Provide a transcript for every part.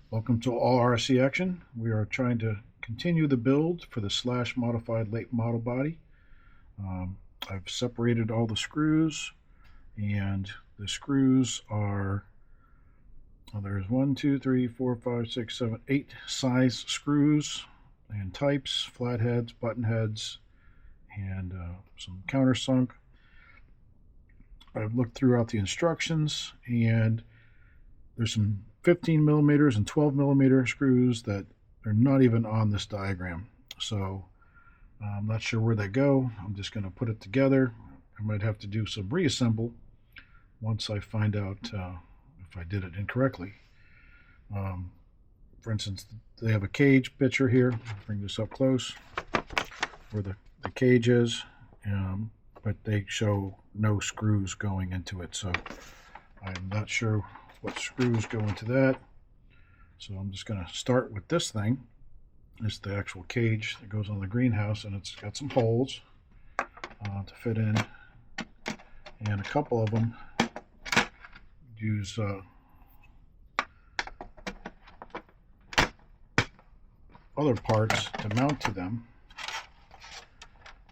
Welcome to All RC Action. We are trying to continue the build for the Slash modified late model body. Um, I've separated all the screws, and the screws are there's 8 size screws and types, flatheads, button heads, and some countersunk. I've looked throughout the instructions, and there's some 15 millimeters and 12 millimeter screws that are not even on this diagram. So I'm not sure where they go. I'm just going to put it together. I might have to do some reassemble once I find out if I did it incorrectly. For instance, they have a cage picture here. I'll bring this up close where the cage is, but they show no screws going into it. So I'm not sure what screws go into that. So I'm just going to start with this thing. It's the actual cage that goes on the greenhouse, and it's got some holes to fit in, and a couple of them use other parts to mount to them,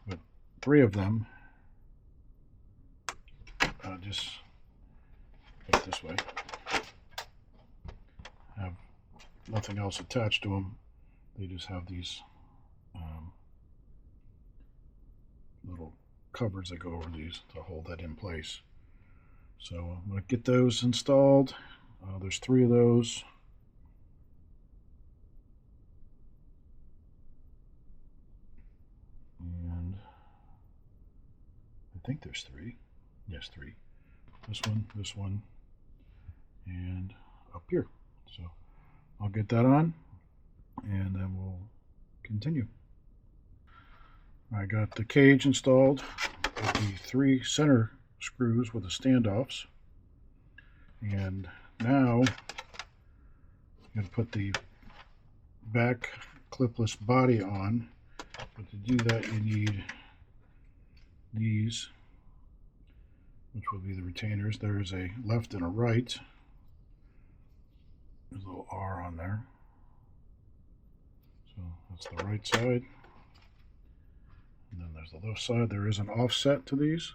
but 3 of them just put it this way, have nothing else attached to them. They just have these little covers that go over these to hold that in place. So I'm going to get those installed. There's 3 of those. And I think there's 3. Yes, 3. This one, and up here. So I'll get that on, and then we'll continue. I got the cage installed with the 3 center screws with the standoffs, and now I'm going to put the back clipless body on. But to do that, you need these, which will be the retainers. There's a left and a right. There's a little R on there. So that's the right side. And then there's the left side. There is an offset to these.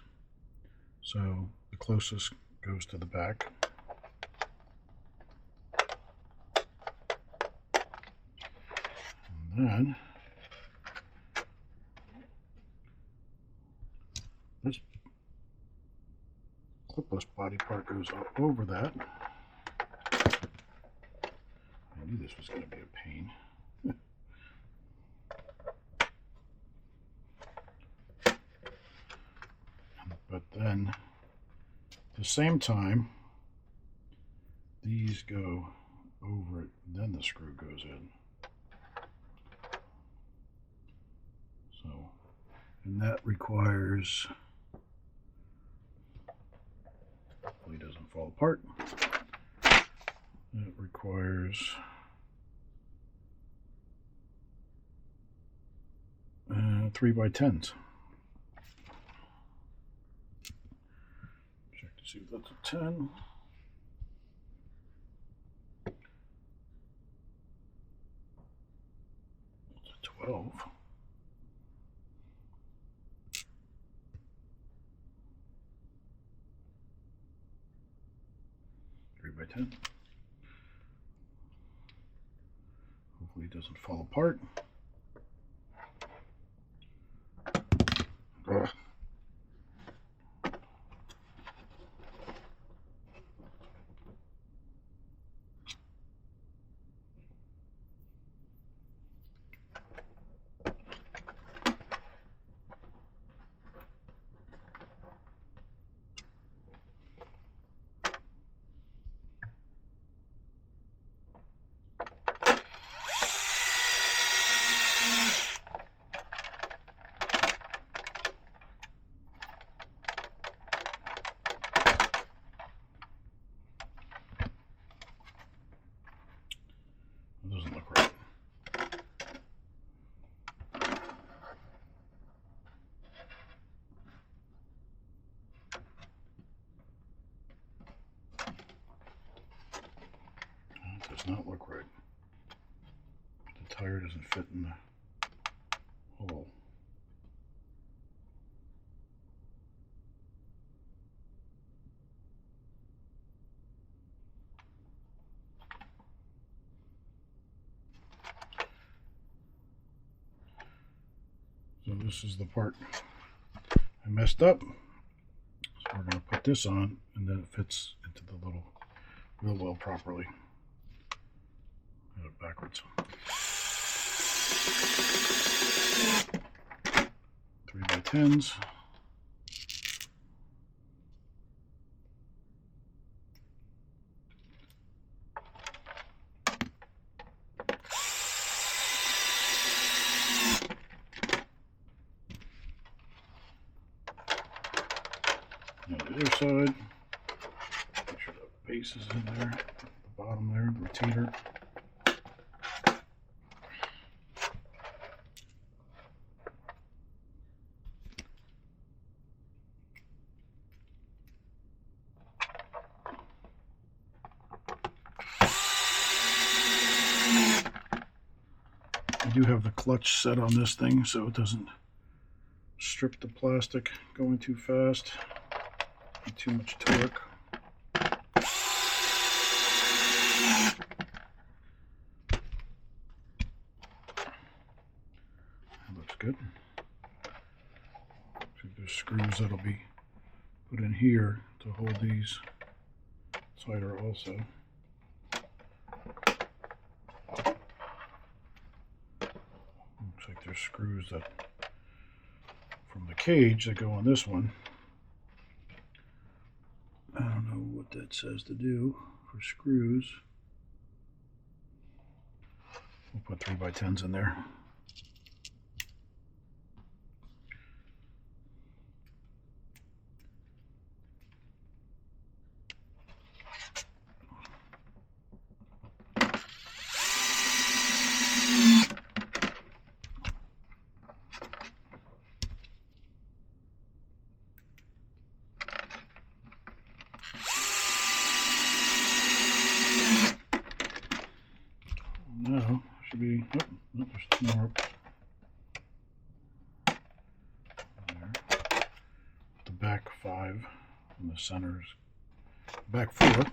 So the closest goes to the back. And then this clipless body part goes up over that. I knew this was going to be a pain. But then at the same time, these go over it, then the screw goes in. So, and that requires, hopefully it doesn't fall apart, it requires 3x10s. Check to see if that's a 10. It's a 12. 3x10. Hopefully it doesn't fall apart. Ugh. does not look right. The tire doesn't fit in the hole. So this is the part I messed up. So we're going to put this on, and then it fits into the little wheel well properly. Got it backwards. 3x10s. Now the other side, make sure the base is in there, the bottom there, the rotator. I do have the clutch set on this thing so it doesn't strip the plastic going too fast, too much torque. That looks good. So there's screws that'll be put in here to hold these tighter also. Looks like there's screws that from the cage that go on this one. I don't know what that says to do for screws. We'll put 3x10s in there. No, should be, oh, no, there's two more there. The back 5 and the centers, back 4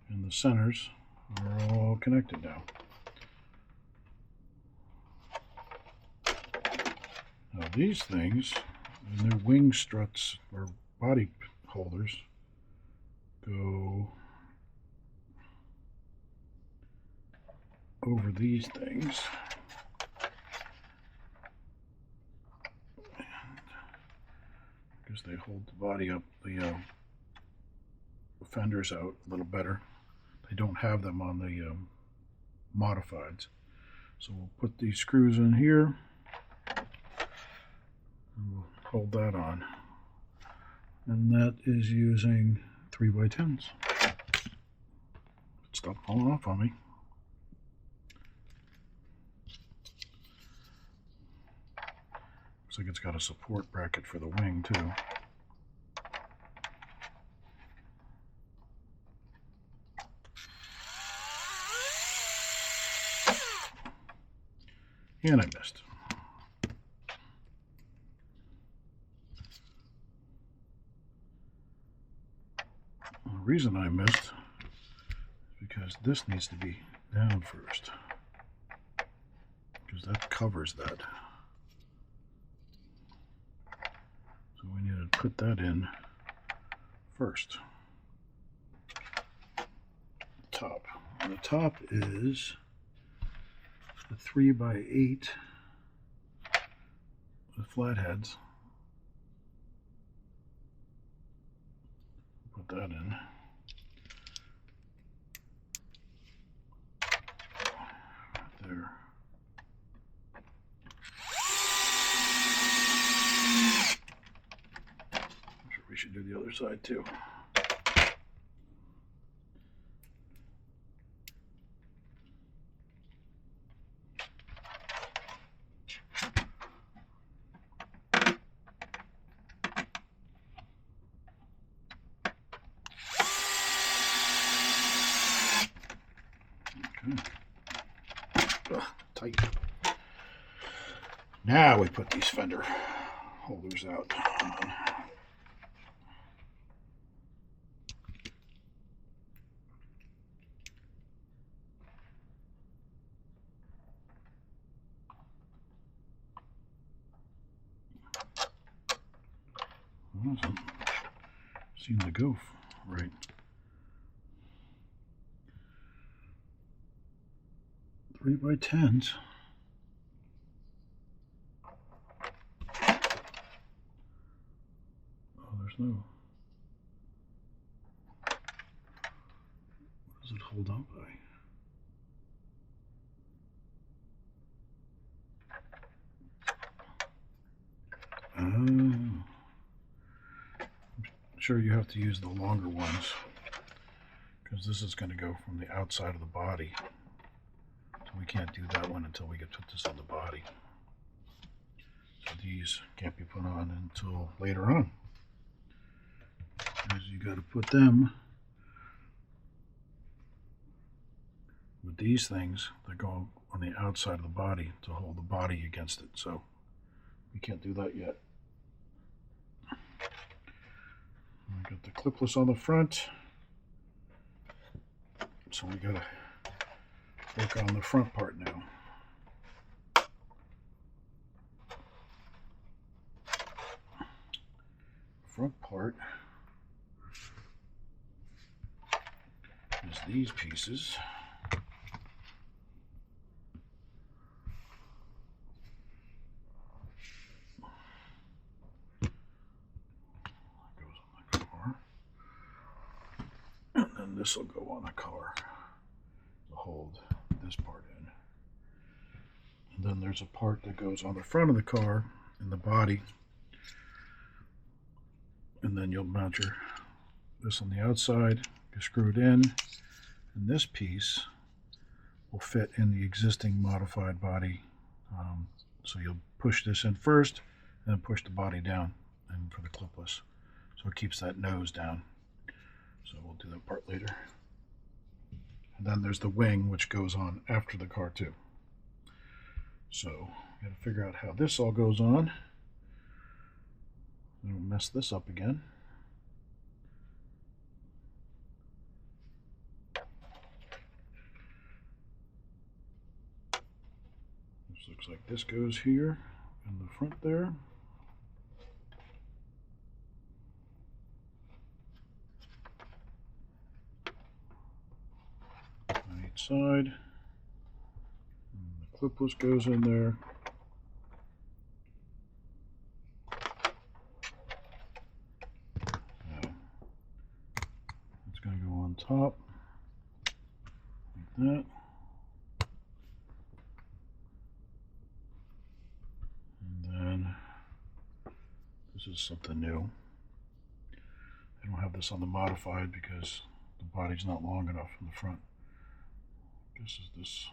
and the centers are all connected now. Now these things, and their wing struts or body holders, go over these things. Because they hold the body up, the fenders out a little better. They don't have them on the modifieds. So we'll put these screws in here. And we'll hold that on. And that is using 3x10s. Stop falling off on me. Looks like it's got a support bracket for the wing too. And I missed. The reason I missed is because this needs to be down first, because that covers that. So we need to put that in first. The top. And the top is the 3x8 with flatheads. Put that in. Right there. I'm sure we should do the other side too. Ugh, tight. Now we put these fender holders out. Doesn't seem to go right. 3x10s. Oh, there's no. What does it hold on by? I'm sure you have to use the longer ones because this is going to go from the outside of the body. So we can't do that one until we get put this on the body. So these can't be put on until later on. Because you got to put them with these things that go on the outside of the body to hold the body against it. So we can't do that yet. We got the clipless on the front. So we got to work on the front part now. Front part is these pieces. That goes on the car. And then this will go on the car to hold this part in. And then there's a part that goes on the front of the car in the body. And then you'll mount this on the outside, get screwed in, and this piece will fit in the existing modified body. So you'll push this in first, and then push the body down, and for the clipless. So it keeps that nose down. So we'll do that part later. And then there's the wing, which goes on after the car too. So you got to figure out how this all goes on. Don't mess this up again. This looks like this goes here in the front there. On each side. And the clipless goes in there. Going to go on top like that, and then this is something new. I don't have this on the modified because the body's not long enough in the front. This is this.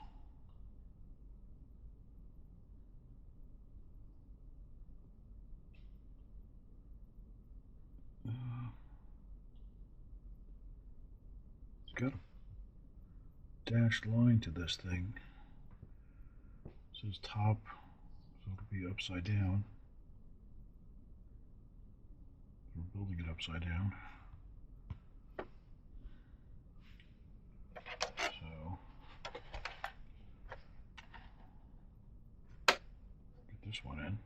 It's got a dashed line to this thing. It says top, so it'll be upside down. We're building it upside down. So get this one in.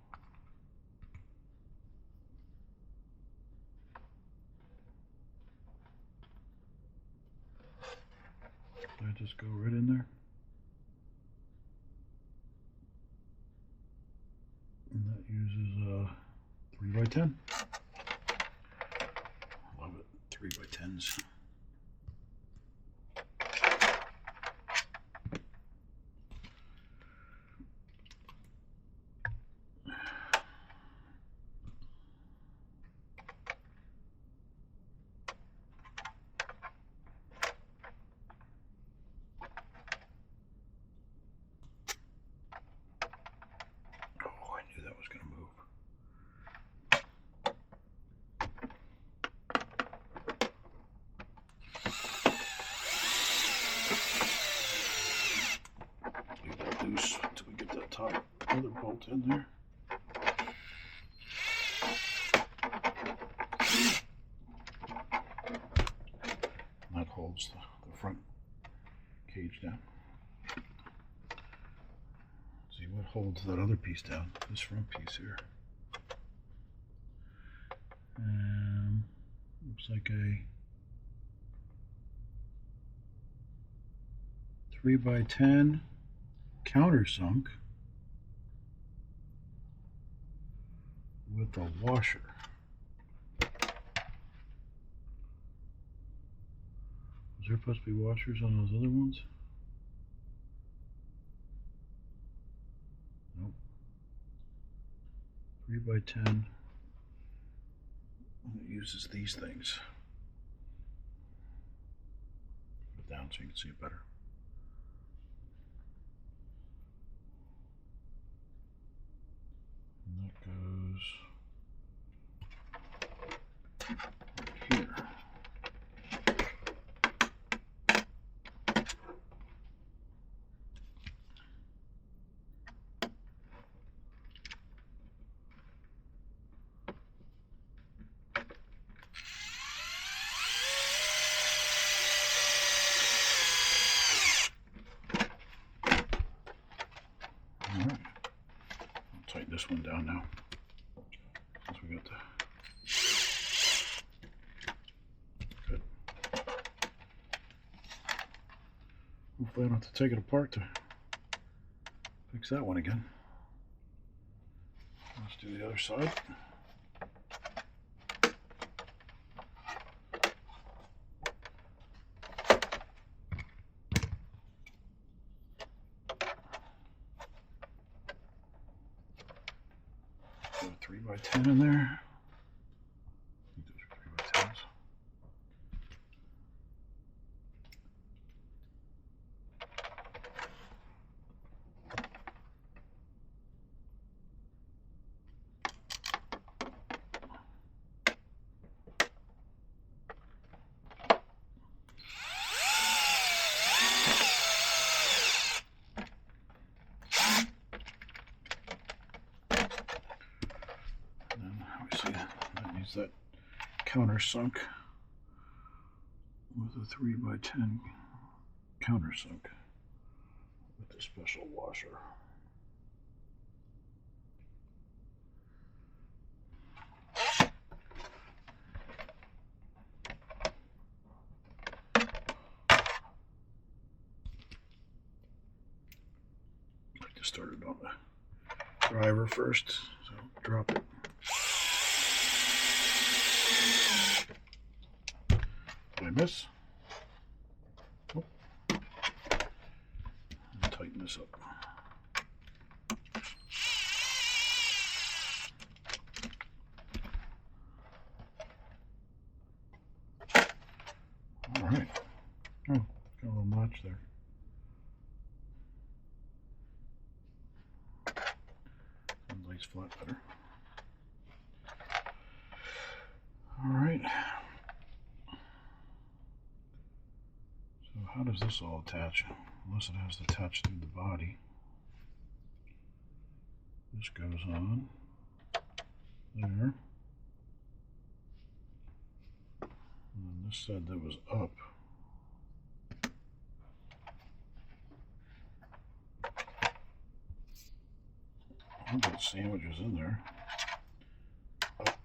Did I just go right in there? And that uses 3x10. I love it, 3x10s. bolt in there. That holds the front cage down. Let's see what holds that other piece down. This front piece here. Looks like a 3x10 countersunk with a washer. Was there supposed to be washers on those other ones? Nope. 3x10. It uses these things. Put it down so you can see it better. And that goes right here. Alright, I'll tighten this one down now. Since we got the good. Hopefully I don't have to take it apart to fix that one again. Let's do the other side. Put a 3x10 in there. I think those are 3x10s. That needs that countersunk with a 3x10 countersunk with a special washer. I like to start it on the driver first, so drop it. Did I miss? Oh. Tighten this up. All right. Oh, got a little notch there. That lays flat better. All right. So how does this all attach? Unless it has to attach through the body. This goes on there. And this said that was up. I've got sandwiches in there. Up.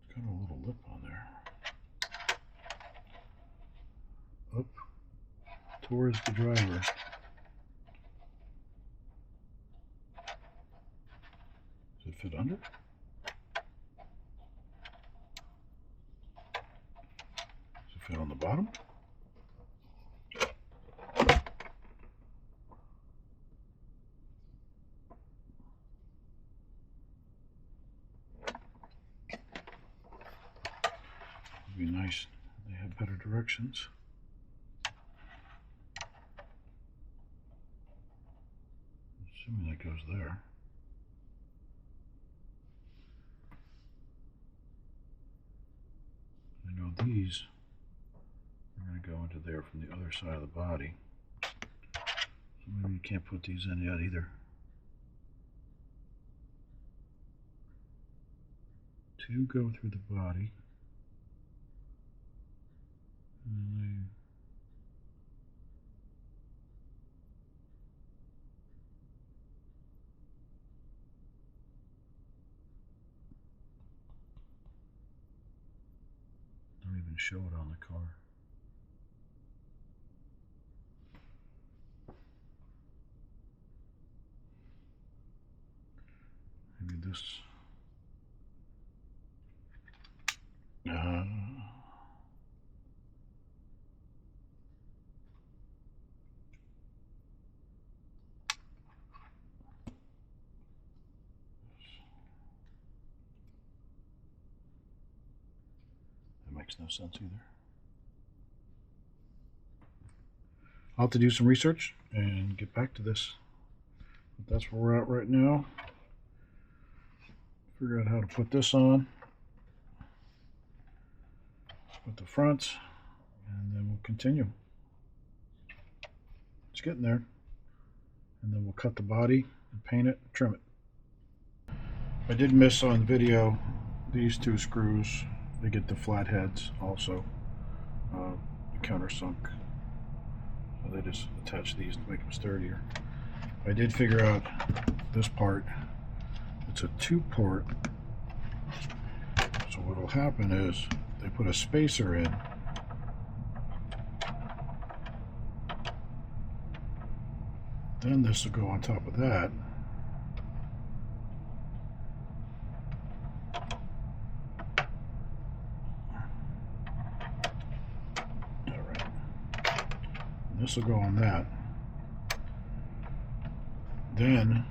It's got a little lip on there. Up towards the driver. Does it fit under? Does it fit on the bottom? Would be nice. They have better directions. Assuming that goes there. I know these going to go into there from the other side of the body. So maybe you can't put these in yet either. Two go through the body. And they don't even show it on the car. Maybe this. That makes no sense either. I'll have to do some research and get back to this. But that's where we're at right now. Figure out how to put this on. Put the front, and then we'll continue. It's getting there. And then we'll cut the body and paint it, trim it. I did miss on video these two screws. They get the flat heads also, the countersunk. So they just attach these to make them sturdier. I did figure out this part. It's a 2-port. So what will happen is they put a spacer in. Then this will go on top of that. This will go on that. Then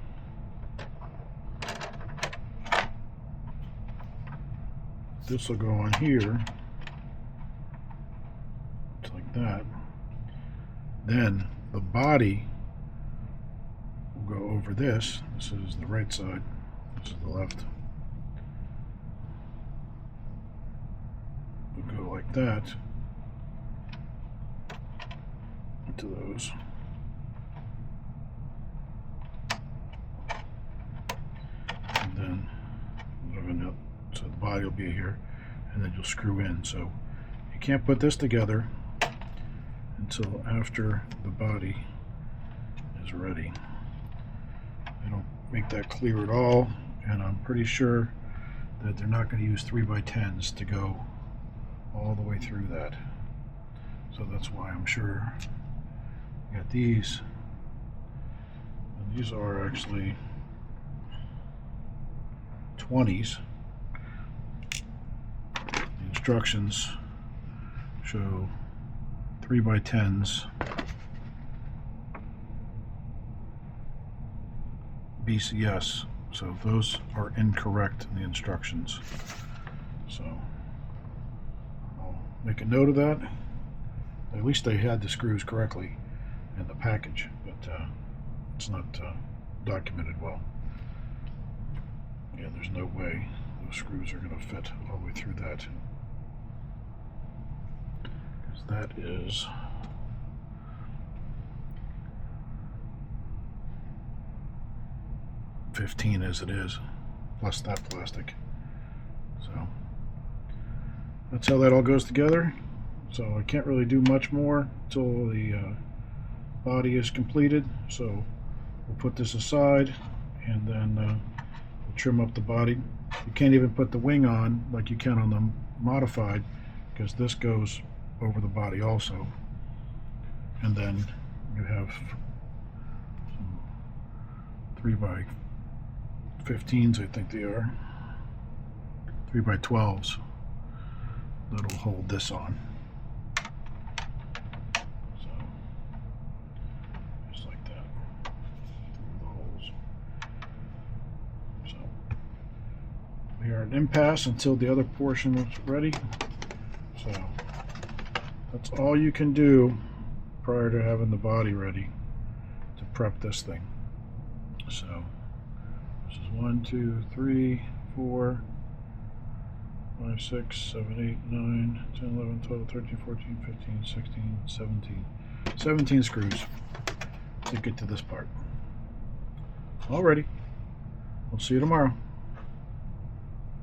this will go on here. It's like that. Then the body will go over this. This is the right side. This is the left. It'll go like that. To those. And then so the body will be here, and then you'll screw in. So you can't put this together until after the body is ready. They don't make that clear at all, and I'm pretty sure that they're not going to use 3x10s to go all the way through that. So that's why I'm sure. Got these, and these are actually 20s. The instructions show 3x10s, BCS, so those are incorrect in the instructions. So I'll make a note of that. At least they had the screws correctly in the package, but it's not documented well. Yeah, there's no way those screws are going to fit all the way through that. Because that is $15 as it is, plus that plastic. So that's how that all goes together. So I can't really do much more until the body is completed. So we'll put this aside, and then we'll trim up the body. You can't even put the wing on like you can on the modified, because this goes over the body also. And then you have some 3x15s, I think they are. 3x12s that'll hold this on. We are at an impasse until the other portion is ready. So that's all you can do prior to having the body ready to prep this thing. So this is 1, 2, 3, 4, 5, 6, 7, 8, 9, 10, 11, 12, 13, 14, 15, 16, 17. 17 screws to get to this part. Alrighty. We'll see you tomorrow.